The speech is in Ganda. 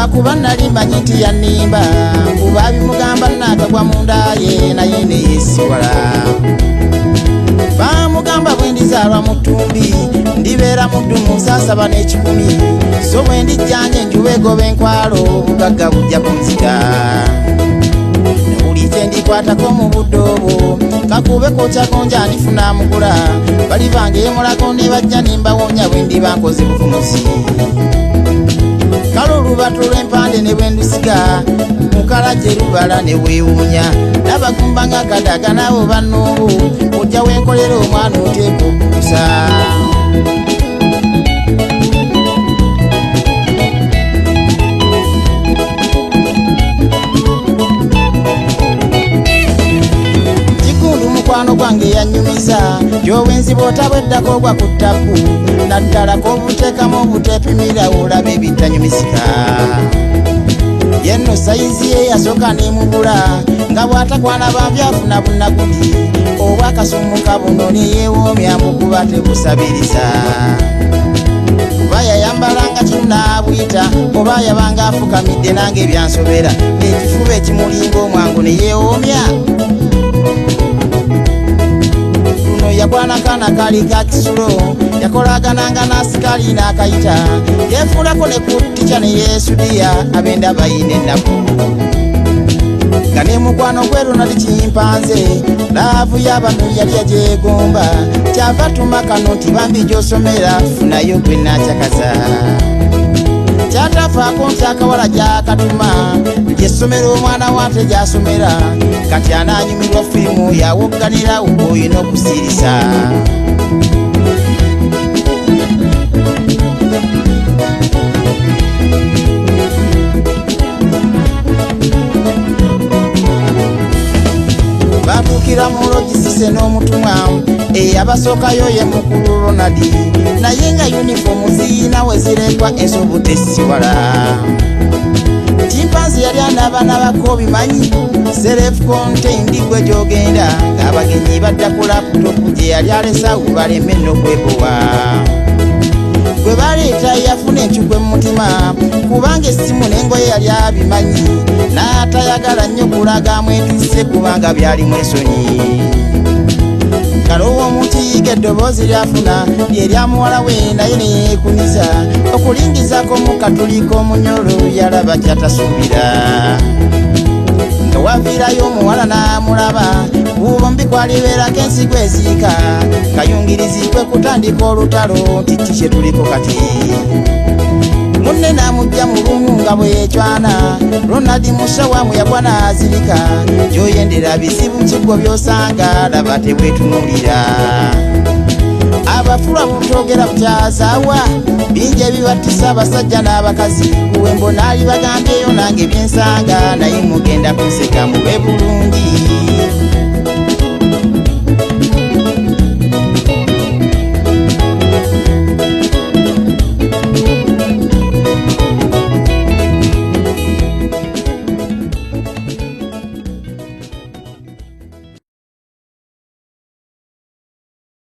lwakuba nali mmanyi nti yannimba kuba bimugamba naagagwa munda ye naye neyeesiwala bamugamba bwe ndizaalwa mu ttumbi ndibeera muddu mu nsaasaba n'ekikumi so bwe ndijjanye enjuba egoba enkwalo obugagga bujja kunzita buli kye ndikwatako mu budde obwo kakube kocagonja nifuna mugula bali bange emulago ne bajja nimbawonya bwe ndiba nkoze buvumuzi kale olubato lw'empande ne bwe ndusiga mukala gye lubala ne weewuunya nabagumba nga kadaga nabo bannuubu ojja wenkolera omwana oteeka okukusa mukwano gwange yanyumiza gy'owenziba otabweddako ogwa ku ttaku naddala k'obuteekamu obuteepimira olaba ebitanyumisika yenno sayizi ye yasooka neemubula nga bw'atakwana banvyafuna bunnagudi oba akasumuka buno neyeewoomya mbukuba tebusabiriza kuba yayambalanga kirunaabwita oba yabanga afukamidde nange ebyansobera ekifuba ekimulinga omwangu neyeewoomya yakwanakana kali ka kisulo yakolagananga n'asikali n'akayita yeefuulako ne kutica ne yeesudiya abenda bayina ennaku nga ne mukwano gweru nali kimpanze laavu y'abano yali yagyegomba kyava tuma kano nti bambi gy'osomera funayo gwe nakyakaza kyatafaako nti akawala gyakatuma lyessomera omwana wante gy'asomera kati anaanyumirwa firimu yawogganira oyina okusirisa batuukira mu logisise n'omutumwa eyabasookayo ye mukulu Ronaldi naye nga yunifoomu ziina we zirekwa ensobu tesiwala chimpanzi yali anabaana bako bimanyi self contained gwe gyogenda ng'abagenyi badda ku laputopu gye yali alesawo baleme n'okwebowa gwe baleeta yafuna enkugwe mu mutima kubanga essimu n'engoye yali abimanyi n'atayagala nnyo kulaga amwetisse kubanga byalimu ensonyi kalowo omukiyiga eddoboozi lyafuna lyerya muwala we naye neyeekuniza okulingizako mu katuli k'omunyolo yalaba kyatasuubira nga waviirayo omuwala n'amulaba bombi kwalibeerako ensigo eziika kayungirizi kwe kutandika olutalo nti kikye tuliko kati munne n'amugja mu lumu nga bw'ecwana Ronaldi mushawamu yagwa n'azirika gy'oyendera bizibu kigwo by'osanga laba tebwetunuulira abafulwa butogera bukyazaawa bingi ebibattisa abasajja n'abakazi kuwe mbona ali bagambyeyo nange byensanga naye mugenda kunseka mube bulungi